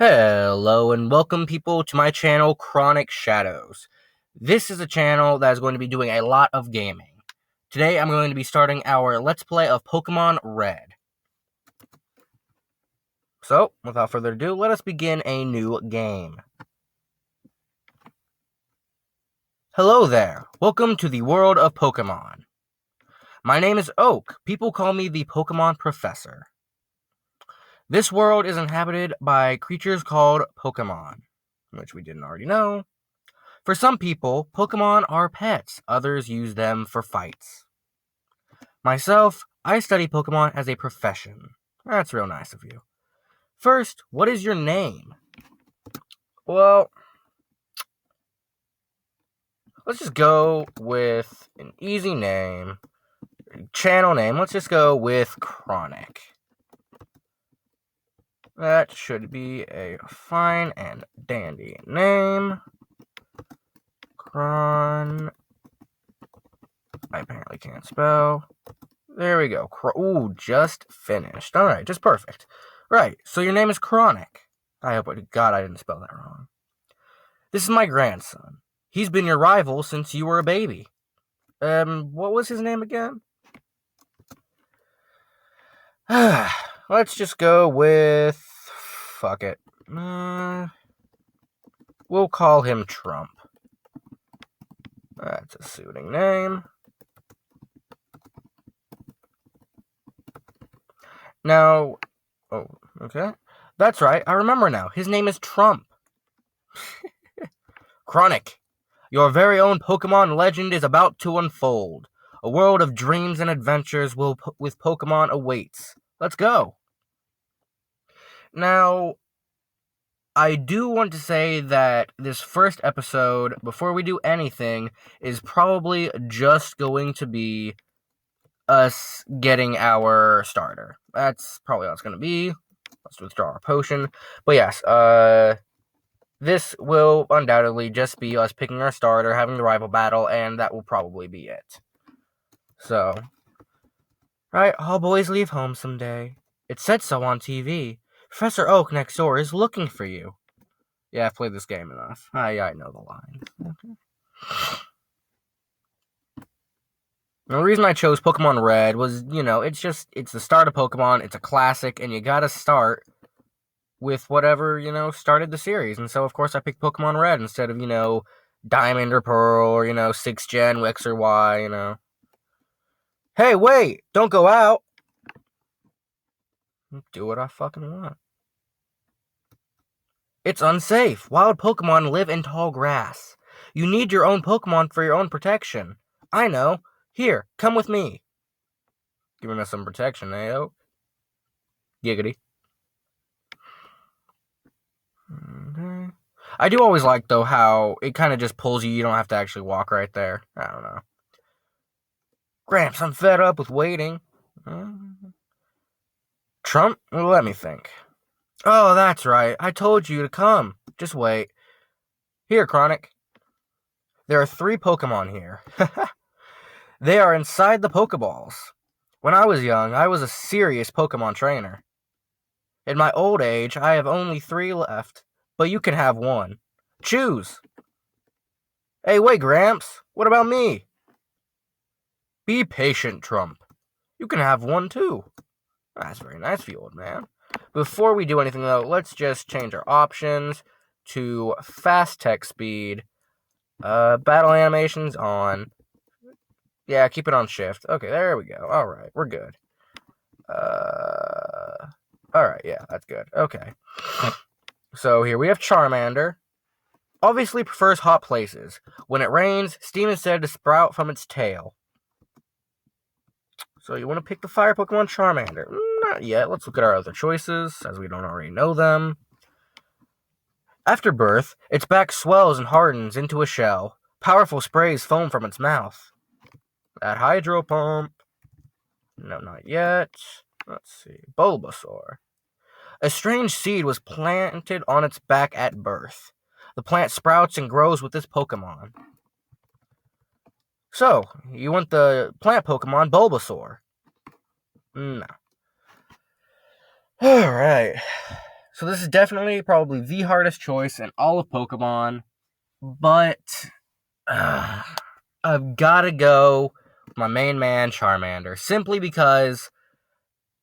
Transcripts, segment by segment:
Hello and welcome people to my channel Chronic Shadows. This is a channel that is going to be doing a lot of gaming. Today I'm going to be starting our Let's Play of Pokemon Red. So, without further ado, let us begin a new game. Hello there, welcome to the world of Pokemon. My name is Oak, people call me the Pokemon Professor. This world is inhabited by creatures called Pokemon, which we didn't already know. For some people, Pokemon are pets, others use them for fights. Myself, I study Pokemon as a profession. That's real nice of you. First, what is your name? Well, let's just go with an easy name. Channel name, let's just go with Chronic. That should be a fine and dandy name. I apparently can't spell. There we go. Ooh, just finished. Alright, just perfect. Right, so your name is Chronic. I hope God I didn't spell that wrong. This is my grandson. He's been your rival since you were a baby. What was his name again? Let's just go with... Fuck it. We'll call him Trump. That's a suiting name. Now... Oh, okay. That's right, I remember now. His name is Trump. Chronic, your very own Pokemon legend is about to unfold. A world of dreams and adventures with Pokemon awaits. Let's go. Now, I do want to say that this first episode, before we do anything, is probably just going to be us getting our starter. That's probably all it's going to be. Let's withdraw our potion. But yes, this will undoubtedly just be us picking our starter, having the rival battle, and that will probably be it. So, right, all boys leave home someday. It said so on TV. Professor Oak next door is looking for you. Yeah, I've played this game enough. I know the line. Okay. The reason I chose Pokemon Red was, it's the start of Pokemon, it's a classic, and you gotta start with whatever, started the series. And so, of course, I picked Pokemon Red instead of, Diamond or Pearl or, 6th Gen, X or Y, Hey, wait! Don't go out! Do what I fucking want. It's unsafe. Wild Pokemon live in tall grass. You need your own Pokemon for your own protection. I know. Here, come with me. Giving us some protection, eh, Oak? Giggity. Okay. I do always like, though, how it kind of just pulls you. You don't have to actually walk right there. I don't know. Gramps, I'm fed up with waiting. Trump? Well, let me think. Oh, that's right. I told you to come. Just wait. Here, Chronic. There are 3 Pokemon here. They are inside the Pokeballs. When I was young, I was a serious Pokemon trainer. In my old age, I have only 3 left, but you can have 1. Choose. Hey, wait, Gramps. What about me? Be patient, Trump. You can have 1 too. That's very nice of you, old man. Before we do anything, though, let's just change our options to fast text speed. Battle animations on. Yeah, keep it on shift. Okay, there we go. Alright, we're good. Alright, yeah, that's good. Okay. So here we have Charmander. Obviously prefers hot places. When it rains, steam is said to sprout from its tail. So you want to pick the fire Pokemon Charmander? Not yet. Let's look at our other choices, as we don't already know them. After birth, its back swells and hardens into a shell. Powerful sprays foam from its mouth. That Hydro Pump. No, not yet. Let's see. Bulbasaur. A strange seed was planted on its back at birth. The plant sprouts and grows with this Pokemon. So, you want the plant Pokemon Bulbasaur? No. Alright. So this is definitely probably the hardest choice in all of Pokemon, but I've got to go with my main man, Charmander, simply because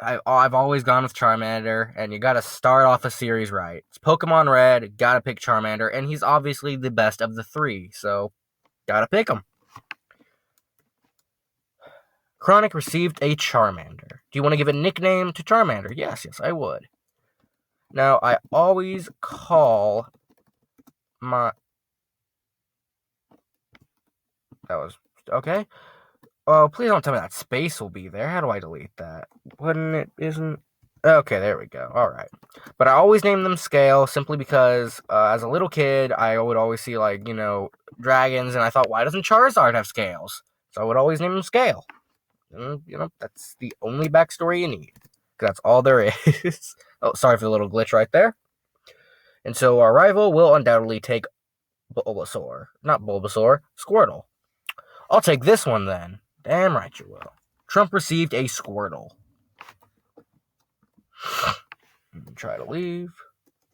I've always gone with Charmander, and you got to start off a series right. It's Pokemon Red, got to pick Charmander, and he's obviously the best of the three, so got to pick him. Chronic received a Charmander. Do you want to give a nickname to Charmander? Yes, I would. Now, I always call my... That was... Okay. Oh, please don't tell me that space will be there. How do I delete that? Wouldn't it? Isn't... Okay, there we go. Alright. But I always name them Scale, simply because, as a little kid, I would always see, dragons, and I thought, why doesn't Charizard have scales? So I would always name them Scale. And, that's the only backstory you need. Because that's all there is. Oh, sorry for the little glitch right there. And so our rival will undoubtedly take Bulbasaur. Not Bulbasaur, Squirtle. I'll take this one then. Damn right you will. Trump received a Squirtle. Try to leave.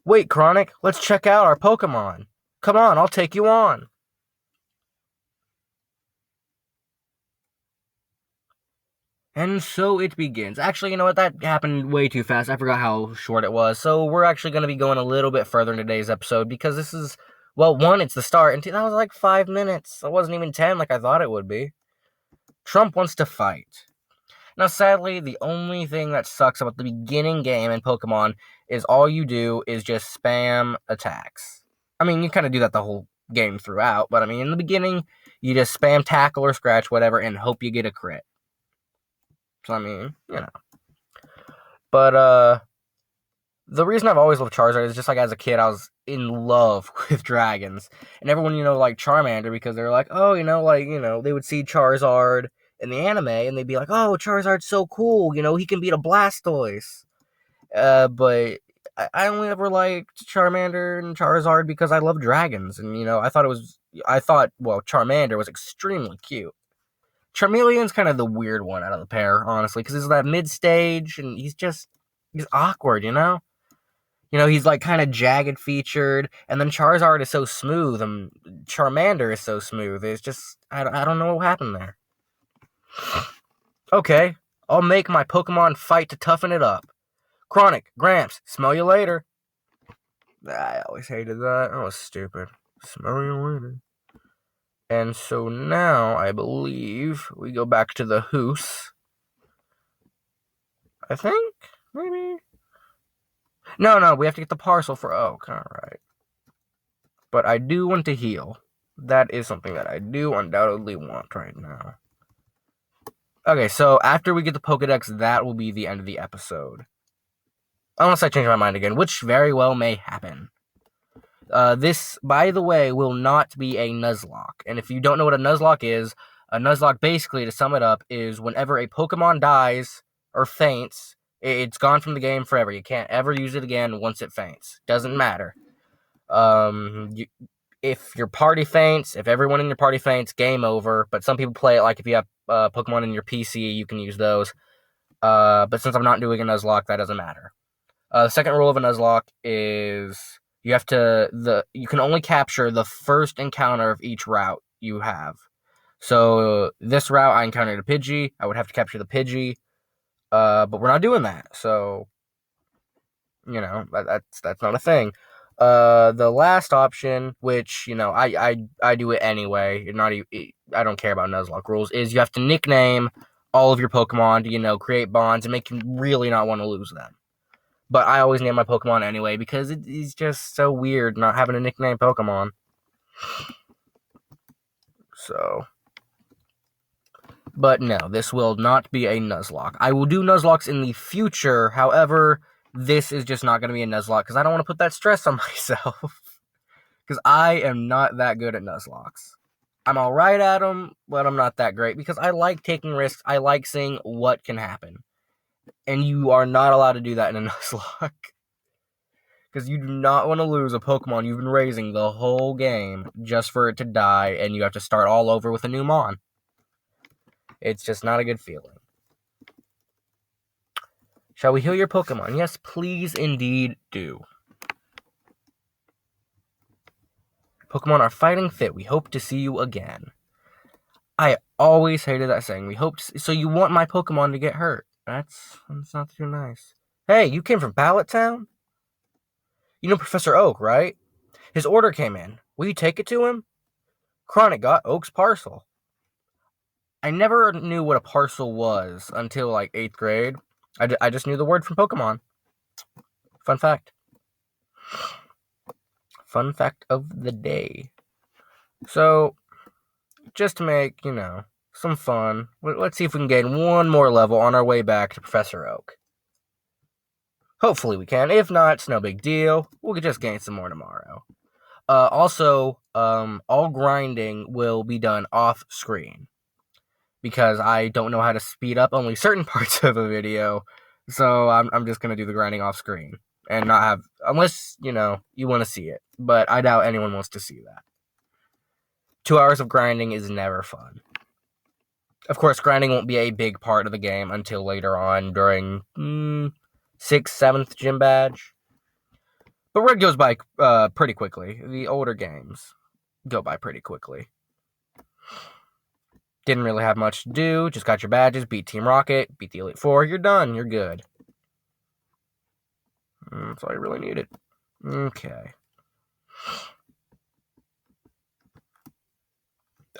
Wait, Chronic, let's check out our Pokemon. Come on, I'll take you on. And so it begins. Actually, you know what? That happened way too fast. I forgot how short it was. So we're actually going to be going a little bit further in today's episode because this is, well, one, it's the start, and two, that was like 5 minutes. It wasn't even 10 like I thought it would be. Trump wants to fight. Now, sadly, the only thing that sucks about the beginning game in Pokemon is all you do is just spam attacks. I mean, you kind of do that the whole game throughout, but I mean, in the beginning, you just spam tackle or scratch, whatever, and hope you get a crit. So, I mean, But, the reason I've always loved Charizard is just like as a kid, I was in love with dragons. And everyone, liked Charmander because they're like, oh, they would see Charizard in the anime and they'd be like, oh, Charizard's so cool, he can beat a Blastoise. But I only ever liked Charmander and Charizard because I love dragons. And, Charmander was extremely cute. Charmeleon's kind of the weird one out of the pair, honestly, because he's that mid-stage, and he's awkward, he's like kind of jagged featured, and then Charizard is so smooth, and Charmander is so smooth. It's just, I don't know what happened there. Okay, I'll make my Pokemon fight to toughen it up. Chronic, Gramps, smell you later. I always hated that. That was stupid. Smell you later. And so now, I believe, we go back to the Hoos. I think? Maybe? No, we have to get the parcel for Oak. Alright. But I do want to heal. That is something that I do undoubtedly want right now. Okay, so after we get the Pokedex, that will be the end of the episode. Unless I change my mind again, which very well may happen. This, by the way, will not be a Nuzlocke. And if you don't know what a Nuzlocke basically, to sum it up, is whenever a Pokemon dies or faints, it's gone from the game forever. You can't ever use it again once it faints. Doesn't matter. If your party faints, if everyone in your party faints, game over. But some people play it like if you have Pokemon in your PC, you can use those. But since I'm not doing a Nuzlocke, that doesn't matter. The second rule of a Nuzlocke is you can only capture the first encounter of each route you have. So this route, I encountered a Pidgey. I would have to capture the Pidgey. But we're not doing that. So, that's not a thing. The last option, which, I do it anyway. I don't care about Nuzlocke rules, is you have to nickname all of your Pokemon to, create bonds and make you really not want to lose them. But I always name my Pokemon anyway because it's just so weird not having a nickname Pokemon. So. But no, this will not be a Nuzlocke. I will do Nuzlocks in the future. However, this is just not going to be a Nuzlocke because I don't want to put that stress on myself. Because I am not that good at Nuzlocks. I'm alright at them, but I'm not that great because I like taking risks. I like seeing what can happen. And you are not allowed to do that in a Nuzlocke. Because you do not want to lose a Pokemon you've been raising the whole game just for it to die and you have to start all over with a new Mon. It's just not a good feeling. Shall we heal your Pokemon? Yes, please indeed do. Pokemon are fighting fit. We hope to see you again. I always hated that saying. We hope so you want my Pokemon to get hurt. That's not too nice. Hey, you came from Pallet Town? You know Professor Oak, right? His order came in. Will you take it to him? Chronic got Oak's parcel. I never knew what a parcel was until like 8th grade. I just knew the word from Pokemon. Fun fact. Fun fact of the day. So, just to make, some fun, let's see if we can gain one more level on our way back to Professor Oak. Hopefully we can. If not, it's no big deal. We'll just gain some more tomorrow. Also, all grinding will be done off screen because I don't know how to speed up only certain parts of a video. So I'm just gonna do the grinding off screen and not have, unless you want to see it. But I doubt anyone wants to see that. 2 hours of grinding is never fun. Of course, grinding won't be a big part of the game until later on during 6th, 7th gym badge. But Red goes by pretty quickly. The older games go by pretty quickly. Didn't really have much to do. Just got your badges, beat Team Rocket, beat the Elite Four. You're done. You're good. That's all you really needed. Okay.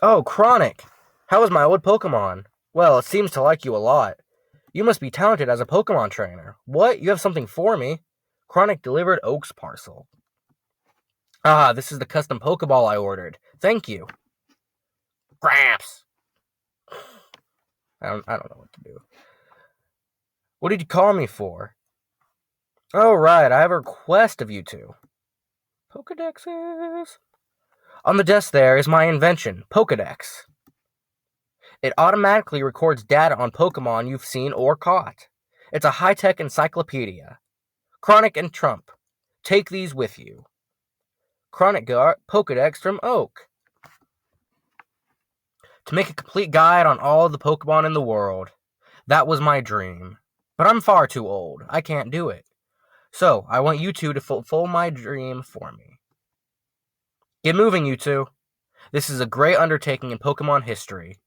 Oh, Chronic. How is my old Pokemon? Well, it seems to like you a lot. You must be talented as a Pokemon trainer. What? You have something for me? Chronic delivered Oak's parcel. Ah, this is the custom Pokeball I ordered. Thank you. Gramps. I don't know what to do. What did you call me for? Oh, right. I have a request of you two. Pokedexes. On the desk there is my invention, Pokedex. It automatically records data on Pokemon you've seen or caught. It's a high-tech encyclopedia. Chronic and Trump. Take these with you. Chronic got Pokedex from Oak. To make a complete guide on all the Pokemon in the world. That was my dream. But I'm far too old. I can't do it. So, I want you two to fulfill my dream for me. Get moving, you two. This is a great undertaking in Pokemon history.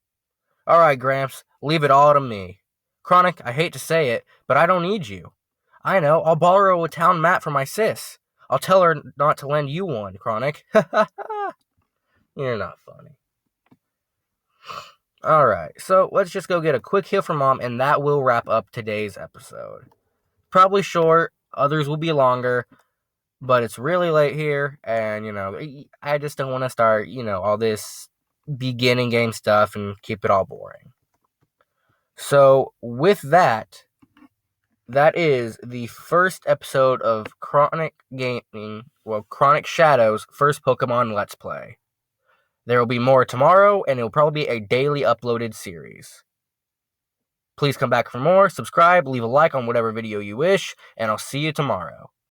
Alright, Gramps, leave it all to me. Chronic, I hate to say it, but I don't need you. I know, I'll borrow a town map from my sis. I'll tell her not to lend you one, Chronic. You're not funny. Alright, so let's just go get a quick heal from Mom, and that will wrap up today's episode. Probably short, others will be longer, but it's really late here, and, I just don't want to start, all this beginning game stuff and keep it all boring. So, with that is the first episode of Chronic Shadow's first Pokemon Let's Play. There will be more tomorrow, and it will probably be a daily uploaded series. Please come back for more, subscribe, leave a like on whatever video you wish, and I'll see you tomorrow.